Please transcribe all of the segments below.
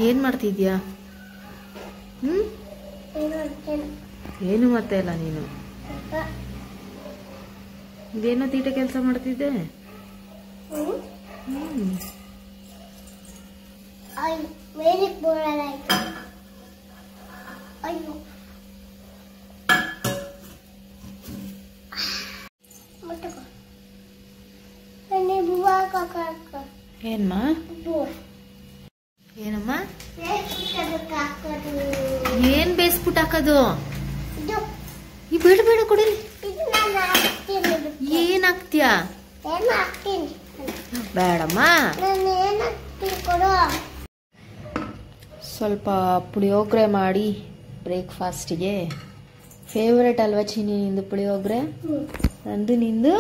ಏನು ಮಾಡ್ತಿದ್ಯಾ? ಏನು ಮತ್ತೆ ಇಲ್ಲ ನೀನು ಇದೇನೋ ತೀಟೆ ಕೆಲಸ ಮಾಡ್ತಿದ್ದೆ. ಏನ್ಮಾ ಏನಮ್ಮ ಏನ್ ಬೇಯಿಸ್ಬಿಟ್ಟು ಹಾಕೋದು? ಈ ಬೇಡ ಬೇಡ ಕೊಡಲಿ. ಏನ್ ಹಾಕ್ತೀಯಾ? ಬೇಡಮ್ಮ. ಸ್ವಲ್ಪ ಪುಳಿಯೋಗರೆ ಮಾಡಿ ಬ್ರೇಕ್ಫಾಸ್ಟಿಗೆ. ಫೇವ್ರೆಟ್ ಅಲ್ವಾ ಚಿನ್ನಿ ನಿಂದು ಪುಳಿಯೋಗರೆ? ನಂದು ನಿಂದು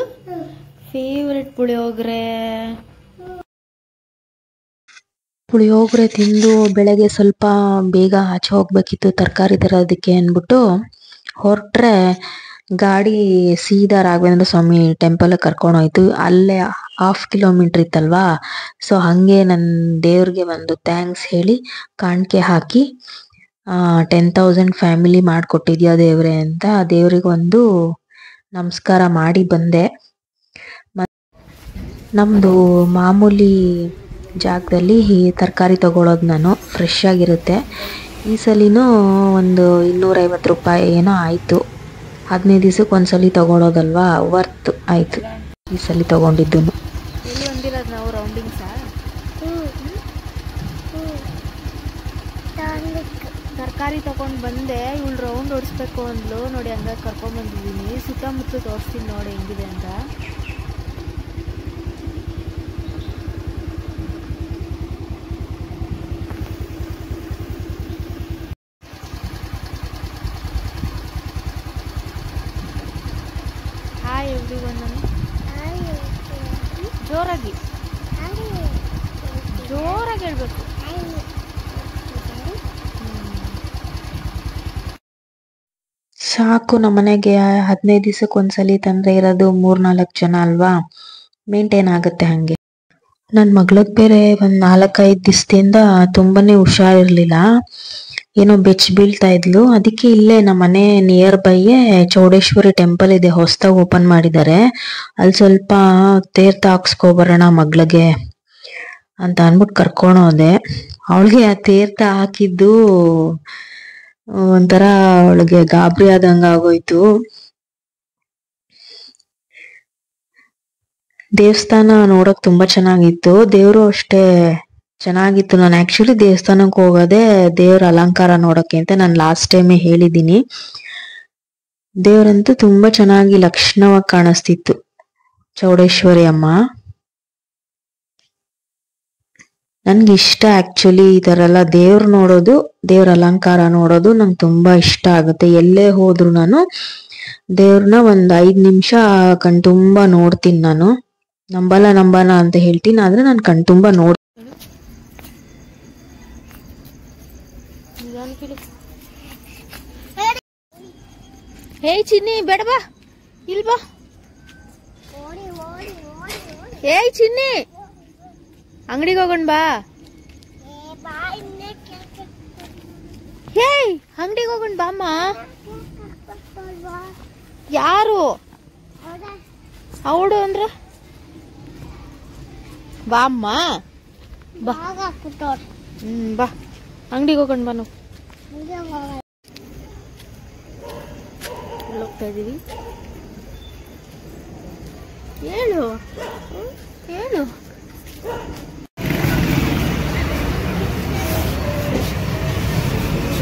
ಫೇವ್ರೆಟ್ ಪುಳಿಯೋಗರೆ. ಪುಳಿಯೋಗರೆ ತಿಂದು ಬೆಳಗ್ಗೆ ಸ್ವಲ್ಪ ಬೇಗ ಆಚೆ ಹೋಗ್ಬೇಕಿತ್ತು ತರಕಾರಿ ತರೋದಕ್ಕೆ ಅಂದ್ಬಿಟ್ಟು ಹೊರಟ್ರೆ ಗಾಡಿ ಸೀದಾ ರಾಘವೇಂದ್ರ ಸ್ವಾಮಿ ಟೆಂಪಲ್ ಕರ್ಕೊಂಡೋಯ್ತು. ಅಲ್ಲೇ 1/2 ಕಿಲೋಮೀಟರ್ ಇತ್ತಲ್ವಾ. ಸೊ ಹಾಗೆ ನನ್ನ ದೇವ್ರಿಗೆ ಒಂದು ಥ್ಯಾಂಕ್ಸ್ ಹೇಳಿ ಕಾಣಿಕೆ ಹಾಕಿ 10,000 ಫ್ಯಾಮಿಲಿ ಮಾಡಿಕೊಟ್ಟಿದ್ಯಾ ದೇವ್ರೆ ಅಂತ ದೇವ್ರಿಗೆ ಒಂದು ನಮಸ್ಕಾರ ಮಾಡಿ ಬಂದೆ. ನಮ್ಮದು ಮಾಮೂಲಿ ಜಾಗದಲ್ಲಿ ತರಕಾರಿ ತಗೊಳ್ಳೋದು ನಾನು ಫ್ರೆಶ್ ಆಗಿರುತ್ತೆ. ಈ ಸಲಿನೂ ಒಂದು 250 ರೂಪಾಯಿ ಏನೋ ಆಯಿತು. 15 ದಿವಸಕ್ಕೆ ಒಂದ್ಸಲಿ ತಗೊಳ್ಳೋದಲ್ವಾ, ವರ್ತ್ ಆಯಿತು ಈ ಸಲ ತಗೊಂಡಿದ್ದು. ಎಲ್ಲಿ ಬಂದಿರೋದು ನಾವು ರೌಂಡಿಂಗ್ಸಾ? ತರಕಾರಿ ತಗೊಂಡು ಬಂದೆ. ಇವಳು ರೌಂಡ್ ಓಡಿಸ್ಬೇಕು ಅಂದ್ಲು ನೋಡಿ, ಹಂಗಾಗಿ ಕರ್ಕೊಂಡ್ಬಂದಿದ್ದೀನಿ. ಸುತ್ತಮುತ್ತ ತೋರಿಸ್ತೀನಿ ನೋಡಿ ಹೆಂಗಿದೆ ಅಂತ. Hi everyone. ಜೋರಾಗಿ ಜೋರಾಗಿ ಹೇಳ್ಬೇಕು. ಸಾಕು, ನಮ್ಮನೆಗೆ 15 ದಿವಸಕ್ಕೆ ಒಂದ್ಸಲಿ ತಂದ್ರೆ ಇರೋದು 3-4 ಜನ ಅಲ್ವಾ, ಮೇಂಟೈನ್ ಆಗುತ್ತೆ ಹಂಗೆ. ನನ್ನ ಮಗಳಿಗೆ ಬೇರೆ ಒಂದು 4-5 ದಿವಸದಿಂದ ತುಂಬಾನೇ ಹುಷಾರಿರ್ಲಿಲ್ಲ, ಏನೋ ಬೆಚ್ಚ ಬೀಳ್ತಾ ಇದ್ಲು. ಅದಕ್ಕೆ ಇಲ್ಲೇ ನಮ್ಮ ಮನೆ ನಿಯರ್ ಬೈಯೇ ಚೌಡೇಶ್ವರಿ ಟೆಂಪಲ್ ಇದೆ, ಹೊಸದಾಗಿ ಓಪನ್ ಮಾಡಿದ್ದಾರೆ. ಅಲ್ಲಿ ಸ್ವಲ್ಪ ತೀರ್ಥ ಹಾಕ್ಸ್ಕೊಬರೋಣ ಮಗಳಿಗೆ ಅಂತ ಅಂದ್ಬಿಟ್ಟು ಕರ್ಕೊಂಡೋದೆ. ಅವಳಿಗೆ ಆ ತೀರ್ಥ ಹಾಕಿದ್ದು ಒಂಥರ ಅವಳಿಗೆ ಗಾಬರಿ ಆದಂಗ ಆಗೋಯ್ತು. ದೇವಸ್ಥಾನ ನೋಡಕ್ ತುಂಬಾ ಚೆನ್ನಾಗಿತ್ತು, ದೇವ್ರು ಅಷ್ಟೇ ಚೆನ್ನಾಗಿತ್ತು. ನಾನು ಆಕ್ಚುಲಿ ದೇವಸ್ಥಾನಕ್ಕೆ ಹೋಗೋದೇ ದೇವ್ರ ಅಲಂಕಾರ ನೋಡಕ್ಕೆ ಅಂತ ನಾನು ಲಾಸ್ಟ್ ಟೈಮೇ ಹೇಳಿದ್ದೀನಿ. ದೇವ್ರಂತೂ ತುಂಬಾ ಚೆನ್ನಾಗಿ ಲಕ್ಷಣವಾಗಿ ಕಾಣಿಸ್ತಿತ್ತು ಚೌಡೇಶ್ವರಿ ಅಮ್ಮ. ನನ್ಗೆ ಇಷ್ಟ ಆಕ್ಚುಲಿ ಈ ತರ ಎಲ್ಲ ದೇವ್ರು ನೋಡೋದು, ದೇವ್ರ ಅಲಂಕಾರ ನೋಡೋದು ನಂಗೆ ತುಂಬಾ ಇಷ್ಟ ಆಗುತ್ತೆ. ಎಲ್ಲೇ ಹೋದ್ರು ನಾನು ದೇವ್ರನ್ನ ಒಂದ್ 5 ನಿಮಿಷ ಕಣ್ತುಂಬಾ ನೋಡ್ತೀನಿ. ನಾನು ನಂಬಲ್ಲ ಅಂತ ಹೇಳ್ತೀನಿ, ಆದ್ರೆ ನಾನು ಕಣ್ತುಂಬಾ ನೋಡ್ತೀನಿ. ಹೇ ಚಿನ್ನಿ ಬೇಡ ಬಾ, ಇಲ್ ಬಾ. ಹೇ ಚಿನ್ನಿ ಅಂಗಡಿಗೆ ಹೋಗೋಣ ಬಾ. ಹೇ ಅಂಗಡಿಗೆ ಹೋಗೋಣ ಬಾಮ್ಮ. ಯಾರು ಅವಡು ಅಂದ್ರ ಬಾಮ್ಮ ಬಾ. ಬಾ ಅಂಗಡಿಗೆ ಹೋಗೋಣ ಬಾ. ನಾವು ಹೋಗ್ತಾ ಇದೀವಿ. ಹೇಳು ಹೇಳು.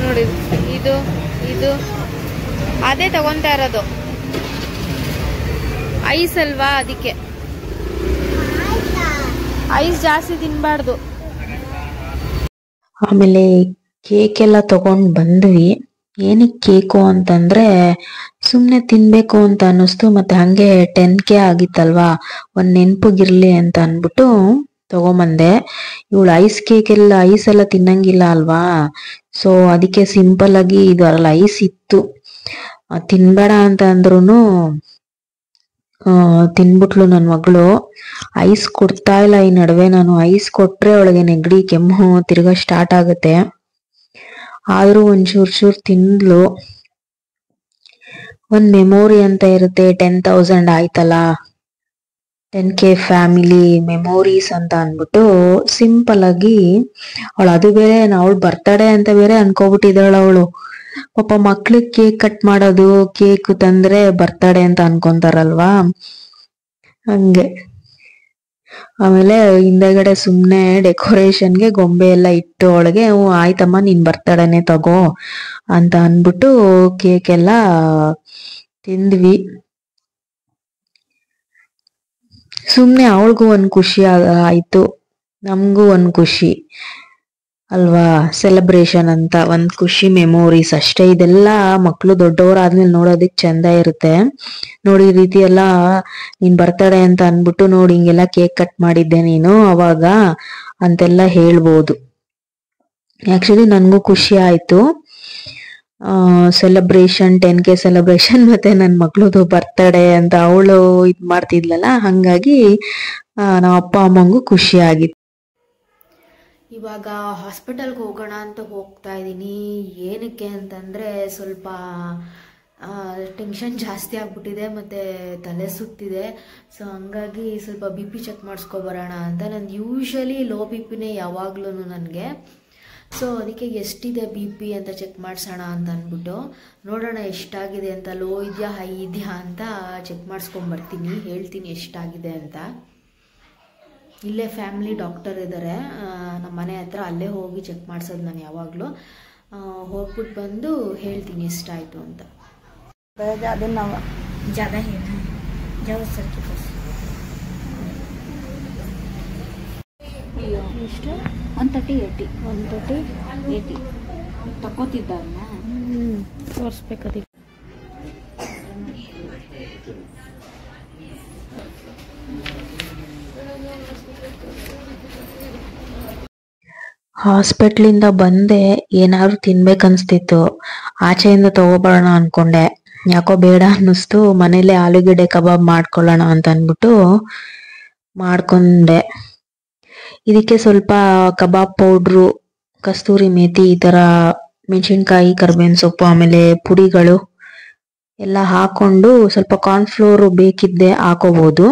ನೋಡಿ ಇದು ಇದು ಅದೇ ತಗೊಂತಾ ಇರೋದು, ಐಸ್ ಅಲ್ವಾ, ಅದಕ್ಕೆ ಐಸ್ ಜಾಸ್ತಿ ತಿನ್ಬಾರ್ದು. ಆಮೇಲೆ ಕೇಕ್ ಎಲ್ಲ ತಗೊಂಡ್ ಬಂದ್ವಿ. ಏನಕ್ಕೆ ಕೇಕು ಅಂತಂದ್ರೆ ಸುಮ್ನೆ ತಿನ್ಬೇಕು ಅಂತ ಅನ್ನಿಸ್ತು, ಮತ್ತೆ ಹಂಗೆ 10K ಆಗಿತ್ತಲ್ವಾ, ಒಂದ್ ನೆನ್ಪಗಿರ್ಲಿ ಅಂತ ಅನ್ಬಿಟ್ಟು ತಗೊಂಬಂದೆ. ಇವಳು ಐಸ್ ಕೇಕ್ ಎಲ್ಲ ಐಸ್ ಎಲ್ಲ ತಿನ್ನಂಗಿಲ್ಲ ಅಲ್ವಾ, ಸೊ ಅದಕ್ಕೆ ಸಿಂಪಲ್ ಆಗಿ ಇದು ಅದ್ರಲ್ಲಿ ಐಸ್ ಇತ್ತು. ತಿನ್ಬೇಡ ಅಂತ ಅಂದ್ರೂ ತಿನ್ಬಿಟ್ಲು ನನ್ನ ಮಗಳು. ಐಸ್ ಕೊಡ್ತಾ ಇಲ್ಲ ಈ ನಡುವೆ. ನಾನು ಐಸ್ ಕೊಟ್ರೆ ಅವಳಿಗೆ ನೆಗಡಿ ಕೆಮ್ಮು ತಿರ್ಗಾ ಸ್ಟಾರ್ಟ್ ಆಗುತ್ತೆ. ಆದ್ರೂ ಒಂಚೂರ್ ತಿಂದ್ಲು. ಒಂದ್ ಮೆಮೊರಿ ಅಂತ ಇರುತ್ತೆ, 10,000 ಆಯ್ತಲ್ಲ, 10K ಫ್ಯಾಮಿಲಿ ಮೆಮೊರೀಸ್ ಅಂತ ಅನ್ಬಿಟ್ಟು ಸಿಂಪಲ್ ಆಗಿ ಅವಳು, ಅದು ಬೇರೆ ಅವಳು ಬರ್ತಡೇ ಅಂತ ಬೇರೆ ಅನ್ಕೋಬಿಟ್ಟಿದ್ದಾಳ ಅವಳು. ಪಾಪ ಮಕ್ಳಿಗೆ ಕೇಕ್ ಕಟ್ ಮಾಡೋದು, ಕೇಕ್ ತಂದ್ರೆ ಬರ್ತಡೇ ಅಂತ ಅನ್ಕೊಂತಾರಲ್ವಾ, ಹಂಗೆ. ಆಮೇಲೆ ಹಿಂದೆಗಡೆ ಸುಮ್ನೆ ಡೆಕೋರೇಷನ್ಗೆ ಗೊಂಬೆ ಎಲ್ಲ ಇಟ್ಟು ಅವಳಿಗೆ, ಆಯ್ತಮ್ಮ ನಿನ್ ಬರ್ತಡೇನೆ ತಗೋ ಅಂತ ಅನ್ಬಿಟ್ಟು ಕೇಕ್ ಎಲ್ಲ ತಿಂದ್ವಿ. ಸುಮ್ನೆ ಅವಳಿಗೂ ಒಂದ್ ಖುಷಿ ಆಯ್ತು, ನಮ್ಗೂ ಒಂದ್ ಖುಷಿ ಅಲ್ವಾ. ಸೆಲೆಬ್ರೇಷನ್ ಅಂತ ಒಂದ್ ಖುಷಿ, ಮೆಮೊರೀಸ್ ಅಷ್ಟೇ. ಇದೆಲ್ಲ ಮಕ್ಳು ದೊಡ್ಡವರಾದ್ಮೇಲೆ ನೋಡೋದಿಕ್ ಚಂದ ಇರುತ್ತೆ. ನೋಡಿ ಈ ರೀತಿ ಎಲ್ಲ ನಿನ್ ಬರ್ತಡೇ ಅಂತ ಅನ್ಬಿಟ್ಟು ನೋಡಿ ಹಿಂಗೆಲ್ಲ ಕೇಕ್ ಕಟ್ ಮಾಡಿದ್ದೆ ನೀನು ಅವಾಗ ಅಂತೆಲ್ಲ ಹೇಳ್ಬೋದು. ಆಕ್ಚುಲಿ ನನ್ಗೂ ಖುಷಿ ಆಯ್ತು. ಸೆಲೆಬ್ರೇಷನ್ 10K ಸೆಲೆಬ್ರೇಷನ್ ಮತ್ತೆ ನನ್ ಮಕ್ಳದು ಬರ್ತಡೇ ಅಂತ ಅವಳು ಇದ್ ಮಾಡ್ತಿದ್ಲಲ್ಲ, ಹಂಗಾಗಿ ನಮ್ಮ ಅಪ್ಪ ಅಮ್ಮಂಗೂ ಖುಷಿ ಆಗಿತ್ತು. ಇವಾಗ ಹಾಸ್ಪಿಟಲ್ಗೆ ಹೋಗೋಣ ಅಂತ ಹೋಗ್ತಾ ಇದ್ದೀನಿ. ಏನಕ್ಕೆ ಅಂತಂದರೆ ಸ್ವಲ್ಪ ಟೆನ್ಷನ್ ಜಾಸ್ತಿ ಆಗ್ಬಿಟ್ಟಿದೆ ಮತ್ತು ತಲೆ ಸುತ್ತಿದೆ. ಸೊ ಹಂಗಾಗಿ ಸ್ವಲ್ಪ BP ಚೆಕ್ ಮಾಡಿಸ್ಕೊಬರೋಣ ಅಂತ. ನಾನು ಯೂಶ್ವಲಿ ಲೋ BP ಯಾವಾಗ್ಲೂ ನನಗೆ. ಸೊ ಅದಕ್ಕೆ ಎಷ್ಟಿದೆ BP ಅಂತ ಚೆಕ್ ಮಾಡಿಸೋಣ ಅಂತ ಅಂದ್ಬಿಟ್ಟು ನೋಡೋಣ ಎಷ್ಟಾಗಿದೆ ಅಂತ. ಲೋ ಇದೆಯಾ ಹೈ ಇದೆಯಾ ಅಂತ ಚೆಕ್ ಮಾಡಿಸ್ಕೊಂಬರ್ತೀನಿ, ಹೇಳ್ತೀನಿ ಎಷ್ಟಾಗಿದೆ ಅಂತ. ಇಲ್ಲೇ ಫ್ಯಾಮಿಲಿ ಡಾಕ್ಟರ್ ಇದ್ದಾರೆ ನಮ್ಮ ಮನೆ ಹತ್ರ, ಅಲ್ಲೇ ಹೋಗಿ ಚೆಕ್ ಮಾಡಿಸೋದು ನಾನು ಯಾವಾಗಲೂ. ಹೋಗ್ಬಿಟ್ಟು ಬಂದು ಹೇಳ್ತೀನಿ ಎಷ್ಟಾಯಿತು ಅಂತ. ಅದನ್ನು ज़्यादा है ना, जाओ सर के पास. ಎಷ್ಟು 130 80 ತಗೋತಿದ್ದಾರನ್ನ ತೋರಿಸ್ಬೇಕದಕ್ಕೆ. ಹಾಸ್ಪಿಟ್ಲಿಂದ ಬಂದೆ, ಏನಾದ್ರು ತಿನ್ಬೇಕನ್ಸ್ತಿತ್ತು. ಆಚೆಯಿಂದ ತಗೋಬರೋಣ ಅನ್ಕೊಂಡೆ, ಯಾಕೋ ಬೇಡ ಅನ್ನಿಸ್ತು. ಮನೇಲೆ ಆಲೂಗೆಡ್ಡೆ ಕಬಾಬ್ ಮಾಡ್ಕೊಳ್ಳೋಣ ಅಂತ ಅನ್ಬಿಟ್ಟು ಮಾಡ್ಕೊಂಡೆ. ಇದಕ್ಕೆ ಸ್ವಲ್ಪ ಕಬಾಬ್ ಪೌಡ್ರು, ಕಸ್ತೂರಿ ಮೇಥಿ, ಈ ತರ ಮೆಣಸಿನ್ಕಾಯಿ, ಕರ್ಬೇವಿನ ಸೊಪ್ಪು, ಆಮೇಲೆ ಪುಡಿಗಳು ಎಲ್ಲ ಹಾಕೊಂಡು, ಸ್ವಲ್ಪ ಕಾರ್ನ್ಫ್ಲೋರ್ ಬೇಕಿದ್ದೆ ಹಾಕೋಬಹುದು.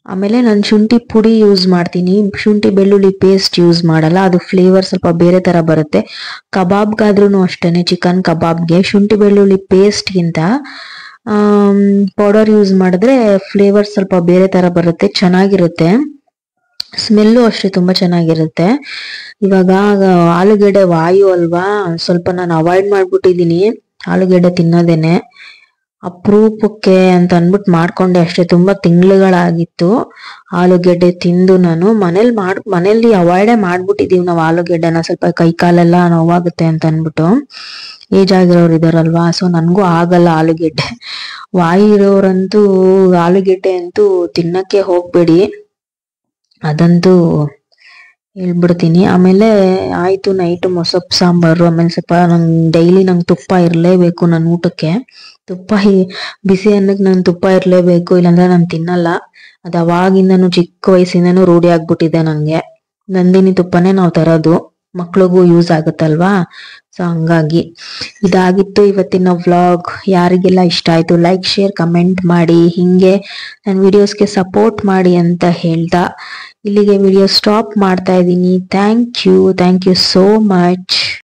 ಆಮೇಲೆ ನಾನು ಶುಂಠಿ ಪುಡಿ ಯೂಸ್ ಮಾಡ್ತೀನಿ, ಶುಂಠಿ ಬೆಳ್ಳುಳ್ಳಿ ಪೇಸ್ಟ್ ಯೂಸ್ ಮಾಡಲ್ಲ. ಅದು ಫ್ಲೇವರ್ ಸ್ವಲ್ಪ ಬೇರೆ ತರ ಬರುತ್ತೆ. ಕಬಾಬ್ಗಾದ್ರೂ ಅಷ್ಟೇನೆ, ಚಿಕನ್ ಕಬಾಬ್ಗೆ ಶುಂಠಿ ಬೆಳ್ಳುಳ್ಳಿ ಪೇಸ್ಟ್ಗಿಂತ ಪೌಡರ್ ಯೂಸ್ ಮಾಡಿದ್ರೆ ಫ್ಲೇವರ್ ಸ್ವಲ್ಪ ಬೇರೆ ತರ ಬರುತ್ತೆ, ಚೆನ್ನಾಗಿರುತ್ತೆ. ಸ್ಮೆಲ್ಲು ಅಷ್ಟೇ ತುಂಬಾ ಚೆನ್ನಾಗಿರುತ್ತೆ. ಇವಾಗ ಆಲೂಗೆಡ್ಡೆ ವಾಯು ಅಲ್ವಾ, ಸ್ವಲ್ಪ ನಾನು ಅವಾಯ್ಡ್ ಮಾಡ್ಬಿಟ್ಟಿದೀನಿ ಆಲೂಗೆಡ್ಡೆ ತಿನ್ನೋದೇನೆ. ಅಪರೂಪಕ್ಕೆ ಅಂತ ಅನ್ಬಿಟ್ಟು ಮಾಡ್ಕೊಂಡೆ ಅಷ್ಟೇ. ತುಂಬಾ ತಿಂಗಳುಗಳಾಗಿತ್ತು ಆಲೂಗೆಡ್ಡೆ ತಿಂದು. ನಾನು ಮನೇಲಿ ಅವಾಯ್ಡೇ ಮಾಡ್ಬಿಟ್ಟಿದೀವಿ ನಾವು ಆಲೂಗೆಡ್ಡೆನ. ಸ್ವಲ್ಪ ಕೈ ಕಾಲೆಲ್ಲ ನೋವಾಗುತ್ತೆ ಅಂತ ಅನ್ಬಿಟ್ಟು. ಏಜ್ ಆಗಿರೋರು ಇದಾರಲ್ವಾ, ಸೊ ನನ್ಗೂ ಆಗಲ್ಲ ಆಲೂಗೆಡ್ಡೆ. ವಾಯು ಇರೋರಂತೂ ಆಲೂಗೆಡ್ಡೆ ಅಂತೂ ತಿನ್ನಕ್ಕೆ ಹೋಗ್ಬೇಡಿ, ಅದಂತೂ ಹೇಳ್ಬಿಡ್ತೀನಿ. ಆಮೇಲೆ ಆಯ್ತು ನೈಟ್ ಮೊಸಪ್ಪು ಸಾಂಬಾರು. ಆಮೇಲೆ ಸ್ವಲ್ಪ ಡೈಲಿ ನಂಗೆ ತುಪ್ಪ ಇರಲೇಬೇಕು ನನ್ನ ಊಟಕ್ಕೆ. ತುಪ್ಪ ಬಿಸಿ ಅನ್ನಕ್ಕೆ ನಂಗೆ ತುಪ್ಪ ಇರಲೇಬೇಕು, ಇಲ್ಲಾಂದ್ರೆ ನಾನು ತಿನ್ನಲ್ಲ. ಅದು ಅವಾಗಿಂದನು ಚಿಕ್ಕ ವಯಸ್ಸಿಂದನೂ ರೂಢಿ ಆಗ್ಬಿಟ್ಟಿದೆ ನಂಗೆ. ನಂದಿನಿ ತುಪ್ಪನೇ ನಾವು ತರೋದು, ಮಕ್ಳಿಗೂ ಯೂಸ್ ಆಗುತ್ತಲ್ವಾ. ಸೊ ಹಂಗಾಗಿ ಇದಾಗಿತ್ತು ಇವತ್ತಿನ ವ್ಲಾಗ್. ಯಾರಿಗೆಲ್ಲ ಇಷ್ಟ ಆಯ್ತು ಲೈಕ್, ಶೇರ್, ಕಮೆಂಟ್ ಮಾಡಿ. ಹಿಂಗೆ ನನ್ನ ವಿಡಿಯೋಸ್ಗೆ ಸಪೋರ್ಟ್ ಮಾಡಿ ಅಂತ ಹೇಳ್ತಾ ಇಲ್ಲಿಗೆ ವಿಡಿಯೋ ಸ್ಟಾಪ್ ಮಾಡ್ತಾ ಇದ್ದೀನಿ. Thank you so much.